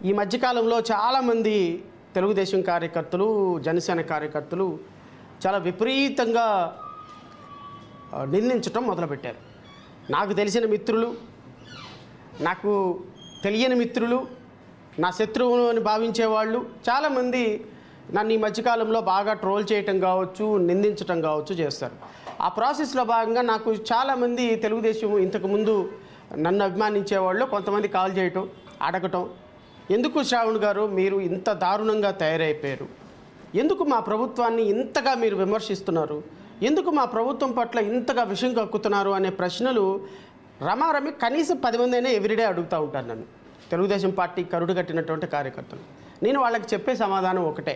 ఈ మధ్యకాలంలో చాలామంది తెలుగుదేశం కార్యకర్తలు, జనసేన కార్యకర్తలు చాలా విపరీతంగా నిందించటం మొదలుపెట్టారు. నాకు తెలిసిన మిత్రులు, నాకు తెలియని మిత్రులు, నా శత్రువును అని భావించేవాళ్ళు చాలామంది నన్ను ఈ మధ్యకాలంలో బాగా ట్రోల్ చేయటం కావచ్చు, నిందించటం కావచ్చు చేస్తారు. ఆ ప్రాసెస్లో భాగంగా నాకు చాలామంది తెలుగుదేశం ఇంతకుముందు నన్ను అభిమానించేవాళ్ళు కొంతమంది కాల్ చేయటం, అడగటం, ఎందుకు శ్రావణ్ గారు మీరు ఇంత దారుణంగా తయారైపోయారు, ఎందుకు మా ప్రభుత్వాన్ని ఇంతగా మీరు విమర్శిస్తున్నారు, ఎందుకు మా ప్రభుత్వం పట్ల ఇంతగా విషయం కక్కుతున్నారు అనే ప్రశ్నలు రమారమి కనీసం 10 మంది అయినా ఎవ్రీడే అడుగుతూ ఉంటారు నన్ను, తెలుగుదేశం పార్టీ కరుడు కట్టినటువంటి కార్యకర్తలు. నేను వాళ్ళకి చెప్పే సమాధానం ఒకటే,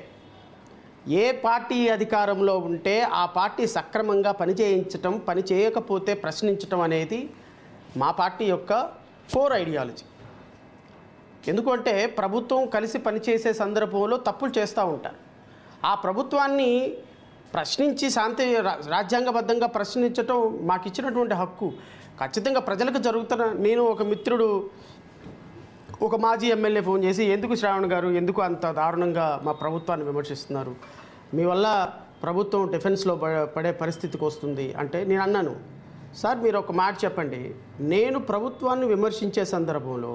ఏ పార్టీ అధికారంలో ఉంటే ఆ పార్టీ సక్రమంగా పనిచేయించటం, పని చేయకపోతే ప్రశ్నించటం అనేది మా పార్టీ యొక్క కోర్ ఐడియాలజీ. ఎందుకంటే ప్రభుత్వం కలిసి పనిచేసే సందర్భంలో తప్పులు చేస్తూ ఉంటారు. ఆ ప్రభుత్వాన్ని ప్రశ్నించి రాజ్యాంగబద్ధంగా ప్రశ్నించటం మాకు ఇచ్చినటువంటి హక్కు. ఖచ్చితంగా ప్రజలకు జరుగుతున్న, నేను ఒక మిత్రుడు, ఒక మాజీ ఎమ్మెల్యే ఫోన్ చేసి, ఎందుకు శ్రావణ్ గారు ఎందుకు అంత దారుణంగా మా ప్రభుత్వాన్ని విమర్శిస్తున్నారు, మీ వల్ల ప్రభుత్వం డిఫెన్స్లో పడే పరిస్థితికి వస్తుంది అంటే, నేను అన్నాను, సార్ మీరు ఒక మాట చెప్పండి, నేను ప్రభుత్వాన్ని విమర్శించే సందర్భంలో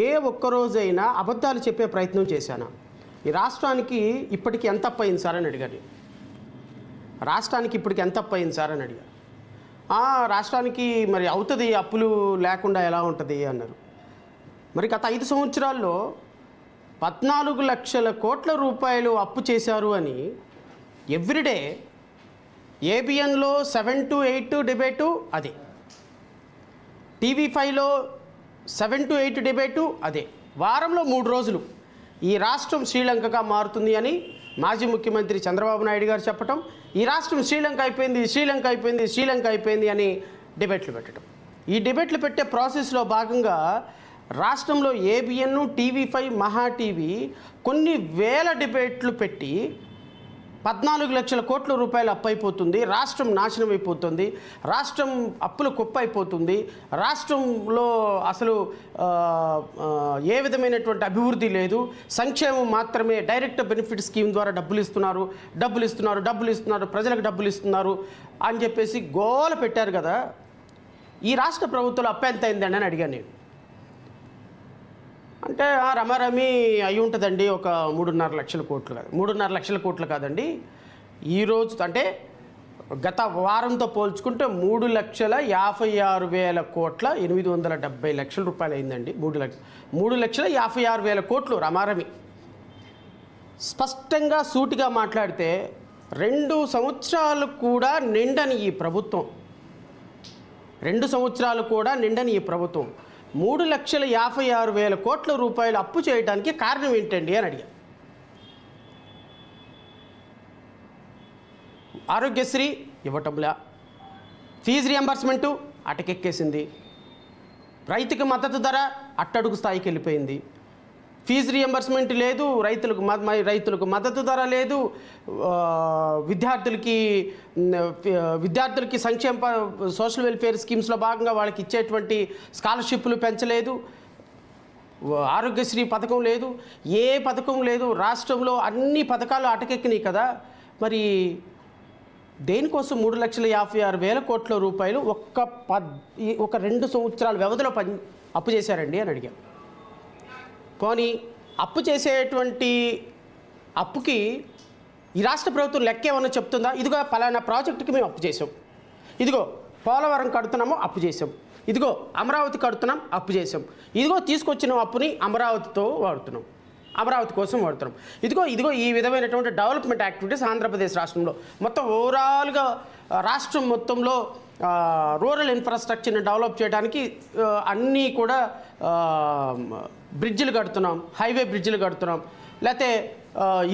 ఏ ఒక్కరోజైనా అబద్ధాలు చెప్పే ప్రయత్నం చేశానా? ఈ రాష్ట్రానికి ఇప్పటికి ఎంత అప్పు అయింది సార్ అని అడిగాను. రాష్ట్రానికి ఇప్పటికి ఎంత అప్పు అయింది సార్ అని అడిగాను. రాష్ట్రానికి మరి అవుతుంది, అప్పులు లేకుండా ఎలా ఉంటుంది అన్నారు. మరి గత 5 సంవత్సరాల్లో 14 లక్షల కోట్ల రూపాయలు అప్పు చేశారు అని ఎవ్రీడే ఏబిఎన్లో 7 to 8 డిబేటు అదే, TV5లో 7 to 8 డిబేటు అదే, వారంలో 3 రోజులు ఈ రాష్ట్రం శ్రీలంకగా మారుతుంది అని మాజీ ముఖ్యమంత్రి చంద్రబాబు నాయుడు గారు చెప్పటం, ఈ రాష్ట్రం శ్రీలంక అయిపోయింది, శ్రీలంక అయిపోయింది, శ్రీలంక అయిపోయింది అని డిబేట్లు పెట్టడం. ఈ డిబేట్లు పెట్టే ప్రాసెస్లో భాగంగా రాష్ట్రంలో ఏబిఎన్, TV5, మహా టీవీ కొన్ని వేల డిబేట్లు పెట్టి 14 లక్షల కోట్ల రూపాయలు అప్పు అయిపోతుంది, రాష్ట్రం నాశనం అయిపోతుంది, రాష్ట్రం అప్పుల కుప్ప అయిపోతుంది, రాష్ట్రంలో అసలు ఏ విధమైనటువంటి అభివృద్ధి లేదు, సంక్షేమం మాత్రమే, డైరెక్ట్ బెనిఫిట్ స్కీమ్ ద్వారా డబ్బులు ఇస్తున్నారు, ప్రజలకు డబ్బులు ఇస్తున్నారు అని చెప్పేసి గోల పెట్టారు కదా. ఈ రాష్ట్ర ప్రభుత్వం అప్పు ఎంత అయిందండి అని అడిగాను నేను. అంటే రమారమి అయి ఉంటుందండి ఒక 3.5 లక్షల కోట్లు కాదు, 3.5 లక్షల కోట్లు కాదండి, ఈరోజు అంటే గత వారంతో పోల్చుకుంటే 3,56,000 కోట్ల 870 లక్షల రూపాయలు అయిందండి. 3,56,000 కోట్లు రమారమి. స్పష్టంగా సూటిగా మాట్లాడితే 2 సంవత్సరాలు కూడా నిండని ఈ ప్రభుత్వం, 2 సంవత్సరాలు కూడా నిండని ఈ ప్రభుత్వం 3,56,000 కోట్ల రూపాయలు అప్పు చేయడానికి కారణం ఏంటండి అని అడిగా. ఆరోగ్యశ్రీ ఇవ్వటంలా, ఫీజు రియంబర్స్మెంటు అటకెక్కేసింది, రైతుకి మద్దతు ధర అట్టడుగు స్థాయికి వెళ్ళిపోయింది, ఫీజు రియంబర్స్మెంట్ లేదు, రైతులకు మద్దతు ధర లేదు, విద్యార్థులకి సంక్షేమ సోషల్ వెల్ఫేర్ స్కీమ్స్లో భాగంగా వాళ్ళకి ఇచ్చేటువంటి స్కాలర్షిప్లు పెంచలేదు, ఆరోగ్యశ్రీ పథకం లేదు, ఏ పథకం లేదు, రాష్ట్రంలో అన్ని పథకాలు అటకెక్కినాయి కదా. మరి దేనికోసం 3,56,000 కోట్ల రూపాయలు ఒక 2 సంవత్సరాల వ్యవధిలో అప్పు చేశారండి అని అడిగాం. పోనీ అప్పు చేసేటువంటి అప్పుకి ఈ రాష్ట్ర ప్రభుత్వం లెక్క ఏమన్నా చెప్తుందా? ఇదిగో పలానా ప్రాజెక్టుకి మేము అప్పు చేసాం, ఇదిగో పోలవరం కడుతున్నాము అప్పు చేసాం, ఇదిగో అమరావతి కడుతున్నాం అప్పు చేసాం, ఇదిగో తీసుకొచ్చిన అప్పుని అమరావతితో వాడుతున్నాం, అమరావతి కోసం వాడుతున్నాం, ఇదిగో ఈ విధమైనటువంటి డెవలప్మెంట్ యాక్టివిటీస్ ఆంధ్రప్రదేశ్ రాష్ట్రంలో మొత్తం ఓవరాల్గా రాష్ట్రం మొత్తంలో రూరల్ ఇన్ఫ్రాస్ట్రక్చర్ని డెవలప్ చేయడానికి అన్నీ కూడా బ్రిడ్జిలు కడుతున్నాం, హైవే బ్రిడ్జిలు కడుతున్నాం, లేకపోతే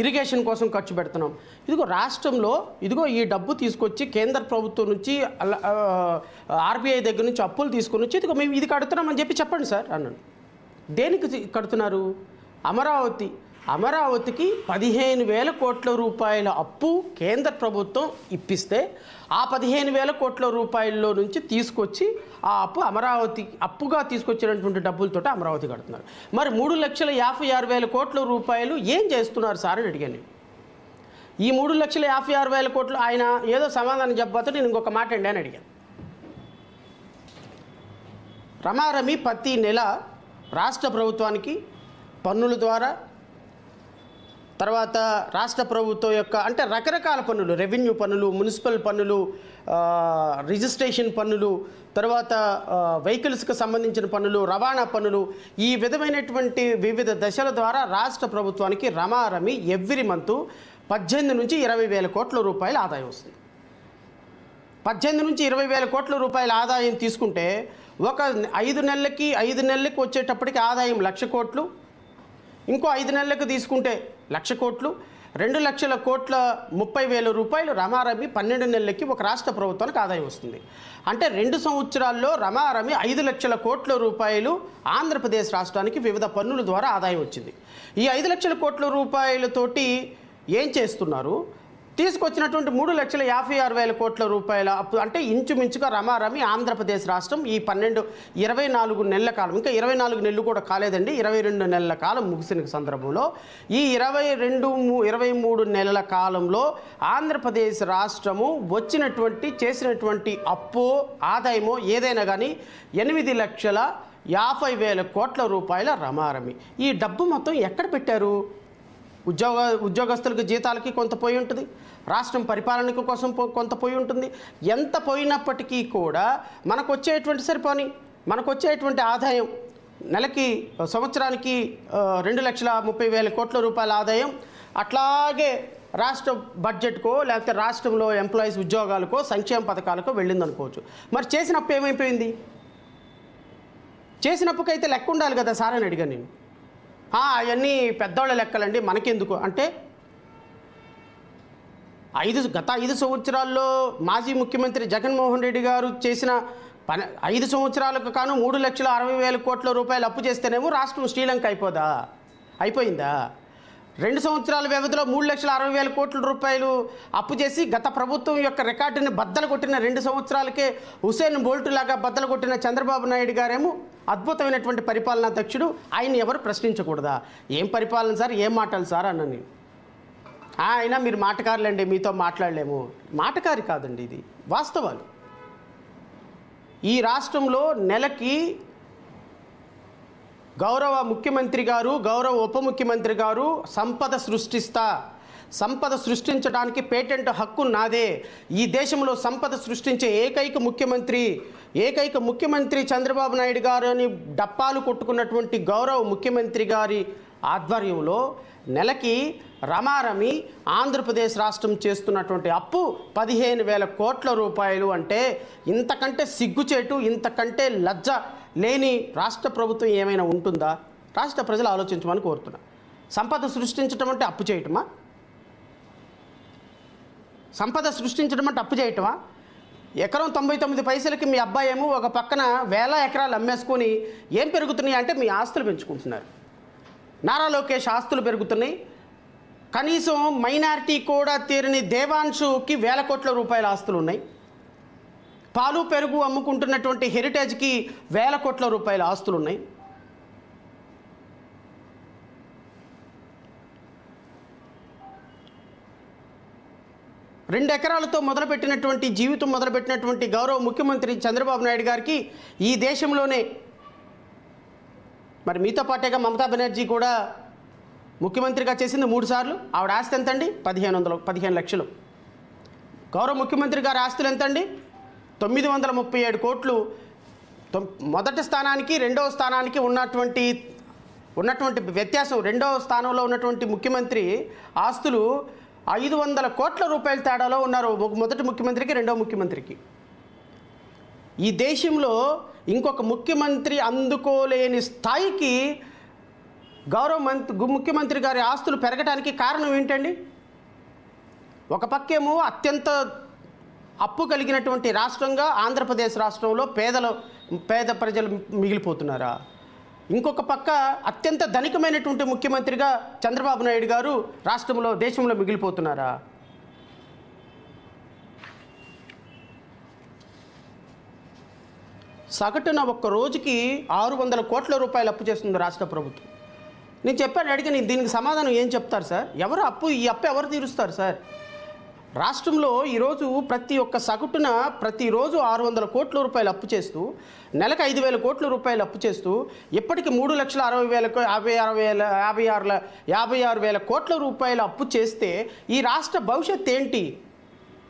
ఇరిగేషన్ కోసం ఖర్చు పెడుతున్నాం, ఇదిగో రాష్ట్రంలో ఇదిగో ఈ డబ్బు తీసుకొచ్చి కేంద్ర ప్రభుత్వం నుంచి ఆర్బీఐ దగ్గర నుంచి అప్పులు తీసుకొని వచ్చి ఇదిగో మేము ఇది కడుతున్నాం అని చెప్పి చెప్పండి సార్ అన్నాను. దేనికి కడుతున్నారు? అమరావతి అమరావతికి 15,000 కోట్ల రూపాయల అప్పు కేంద్ర ప్రభుత్వం ఇప్పిస్తే ఆ 15,000 కోట్ల రూపాయల్లో నుంచి తీసుకొచ్చి ఆ అప్పు అమరావతి అప్పుగా తీసుకొచ్చినటువంటి డబ్బులతో అమరావతి కడుతున్నారు. మరి 3,56,000 కోట్ల రూపాయలు ఏం చేస్తున్నారు సార్ అని అడిగాను. ఈ 3,56,000 కోట్లు ఆయన ఏదో సమాధానం చెప్పబోతే నేను ఇంకొక మాట అండి అని అడిగాను. రమారమి ప్రతి నెల రాష్ట్ర ప్రభుత్వానికి పన్నుల ద్వారా, తర్వాత రాష్ట్ర ప్రభుత్వం యొక్క అంటే రకరకాల పన్నులు, రెవెన్యూ పన్నులు, మున్సిపల్ పన్నులు, రిజిస్ట్రేషన్ పన్నులు, తర్వాత వెహికల్స్కి సంబంధించిన పన్నులు, రవాణా పన్నులు, ఈ విధమైనటువంటి వివిధ దశల ద్వారా రాష్ట్ర ప్రభుత్వానికి రమారమి ఎవ్రీ మంత్ 18 నుంచి 20,000 కోట్ల రూపాయల ఆదాయం వస్తుంది. 18 నుంచి 20,000 కోట్ల రూపాయల ఆదాయం తీసుకుంటే ఒక 5 నెలలకి వచ్చేటప్పటికి ఆదాయం 1,00,000 కోట్లు, ఇంకో 5 నెలలకు తీసుకుంటే 1,00,000 కోట్లు, 2,00,000 కోట్ల 30,000 రూపాయలు రమారమి 12 నెలలకి ఒక రాష్ట్ర ప్రభుత్వానికి ఆదాయం వస్తుంది. అంటే 2 సంవత్సరాల్లో రమారమి 5,00,000 కోట్ల రూపాయలు ఆంధ్రప్రదేశ్ రాష్ట్రానికి వివిధ పన్నుల ద్వారా ఆదాయం వచ్చింది. ఈ 5,00,000 కోట్ల రూపాయలతోటి ఏం చేస్తున్నారు? తీసుకొచ్చినటువంటి 3,56,000 కోట్ల రూపాయల అప్పు అంటే ఇంచుమించుగా రమారమి ఆంధ్రప్రదేశ్ రాష్ట్రం ఈ 24 నెలల కాలం, ఇంకా 24 నెలలు కూడా కాలేదండి, 22 నెలల కాలం ముగిసిన సందర్భంలో ఈ 23 నెలల కాలంలో ఆంధ్రప్రదేశ్ రాష్ట్రము చేసినటువంటి అప్పు ఆదాయమో ఏదైనా కానీ 8,50,000 కోట్ల రూపాయల రమారమి. ఈ డబ్బు మొత్తం ఎక్కడ పెట్టారు? ఉద్యోగస్తులకు జీతాలకి కొంత పోయి ఉంటుంది, రాష్ట్రం పరిపాలనకు కోసం కొంత పోయి ఉంటుంది. ఎంత పోయినప్పటికీ కూడా మనకు వచ్చేటువంటి ఆదాయం నెలకి సంవత్సరానికి 2,30,000 కోట్ల రూపాయల ఆదాయం అట్లాగే రాష్ట్ర బడ్జెట్కో లేకపోతే రాష్ట్రంలో ఎంప్లాయీస్ ఉద్యోగాలకో సంక్షేమ పథకాలకో వెళ్ళిందనుకోవచ్చు. మరి చేసినప్పుడు ఏమైపోయింది? చేసినప్పుకైతే లెక్క ఉండాలి కదా సార్ అని అడిగాను నేను. అవన్నీ పెద్దవాళ్ళ లెక్కలండి మనకెందుకు అంటే, గత 5 సంవత్సరాల్లో మాజీ ముఖ్యమంత్రి జగన్మోహన్ రెడ్డి గారు చేసిన 5 సంవత్సరాలకు కాను 3,60,000 కోట్ల రూపాయలు అప్పు చేస్తేనేమో రాష్ట్రం శ్రీలంక అయిపోయిందా? 2 సంవత్సరాల వ్యవధిలో 3,60,000 కోట్ల రూపాయలు అప్పు చేసి గత ప్రభుత్వం యొక్క రికార్డుని బద్దలు కొట్టిన 2 సంవత్సరాలకే హుసేన్ బోల్ట్ లాగా బద్దలు కొట్టిన చంద్రబాబు నాయుడు గారేమో అద్భుతమైనటువంటి పరిపాలనా దక్షుడు, ఆయన్ని ఎవరు ప్రశ్నించకూడదా? ఏం పరిపాలన సార్, ఏం మాటలు సార్ అన్నని. అయినా మీరు మాటకారులండి, మీతో మాట్లాడలేము. మాటకారి కాదండి, ఇది వాస్తవాలు. ఈ రాష్ట్రంలో నెలకి గౌరవ ముఖ్యమంత్రి గారు, గౌరవ ఉప ముఖ్యమంత్రి గారు సంపద సృష్టించడానికి పేటెంట్ హక్కు నాదే, ఈ దేశంలో సంపద సృష్టించే ఏకైక ముఖ్యమంత్రి చంద్రబాబు నాయుడు గారు అని డప్పాలు కొట్టుకున్నటువంటి గౌరవ ముఖ్యమంత్రి గారి ఆధ్వర్యంలో నెలకి రమారమి ఆంధ్రప్రదేశ్ రాష్ట్రం చేస్తున్నటువంటి అప్పు 15,000 కోట్ల రూపాయలు. అంటే ఇంతకంటే సిగ్గుచేటు, ఇంతకంటే లజ్జ లేని రాష్ట్ర ప్రభుత్వం ఏమైనా ఉంటుందా? రాష్ట్ర ప్రజలు ఆలోచించమని కోరుతున్నా. సంపద సృష్టించడం అంటే అప్పు చేయటమా? ఎకరం 99 పైసలకి మీ అబ్బాయి ఏమో ఒక పక్కన 1,000 ఎకరాలు అమ్మేసుకొని ఏం పెరుగుతున్నాయి అంటే మీ ఆస్తులు పెంచుకుంటున్నారు. నారా లోకేష్ ఆస్తులు పెరుగుతున్నాయి. కనీసం మైనారిటీ కూడా తీరని దేవాంశుకి 1,000 కోట్ల రూపాయల ఆస్తులు ఉన్నాయి. పాలు పెరుగు అమ్ముకుంటున్నటువంటి హెరిటేజ్కి 1,000 కోట్ల రూపాయల ఆస్తులు ఉన్నాయి. రెండు ఎకరాలతో జీవితం మొదలుపెట్టినటువంటి గౌరవ ముఖ్యమంత్రి చంద్రబాబు నాయుడు గారికి ఈ దేశంలోనే, మరి మీతో పాటేగా మమతా బెనర్జీ కూడా ముఖ్యమంత్రిగా చేసింది 3 సార్లు. ఆవిడ ఆస్తి ఎంతండి? 15 లక్షలు. గౌరవ ముఖ్యమంత్రి గారి ఆస్తులు ఎంతండి? 937 కోట్లు. మొదటి స్థానానికి రెండవ స్థానానికి ఉన్నటువంటి వ్యత్యాసం, రెండవ స్థానంలో ఉన్నటువంటి ముఖ్యమంత్రి ఆస్తులు 500 కోట్ల రూపాయల తేడాలో ఉన్నారు మొదటి ముఖ్యమంత్రికి, రెండవ ముఖ్యమంత్రికి. ఈ దేశంలో ఇంకొక ముఖ్యమంత్రి అందుకోలేని స్థాయికి గౌరవ ముఖ్యమంత్రి గారి ఆస్తులు పెరగడానికి కారణం ఏంటండి? ఒక పక్కేమో అత్యంత అప్పు కలిగినటువంటి రాష్ట్రంగా ఆంధ్రప్రదేశ్ రాష్ట్రంలో పేద ప్రజలు మిగిలిపోతున్నారా? ఇంకొక పక్క అత్యంత ధనికమైనటువంటి ముఖ్యమంత్రిగా చంద్రబాబు నాయుడు గారు రాష్ట్రంలో దేశంలో మిగిలిపోతున్నారా? సగటున ఒక్క రోజుకి 600 కోట్ల రూపాయలు అప్పు చేస్తుంది రాష్ట్ర ప్రభుత్వం. నేను చెప్పాను, అడిగిన దీనికి సమాధానం ఏం చెప్తారు సార్? ఎవరు ఈ అప్పు ఎవరు తీరుస్తారు సార్? రాష్ట్రంలో ఈరోజు ప్రతి ఒక్క సగటున ప్రతిరోజు 600 కోట్ల రూపాయలు అప్పు చేస్తూ, నెలకు 5,000 కోట్ల రూపాయలు అప్పు చేస్తూ, ఇప్పటికి 3,60,000 56,000 కోట్ల రూపాయలు అప్పు చేస్తే ఈ రాష్ట్ర భవిష్యత్తు ఏంటి?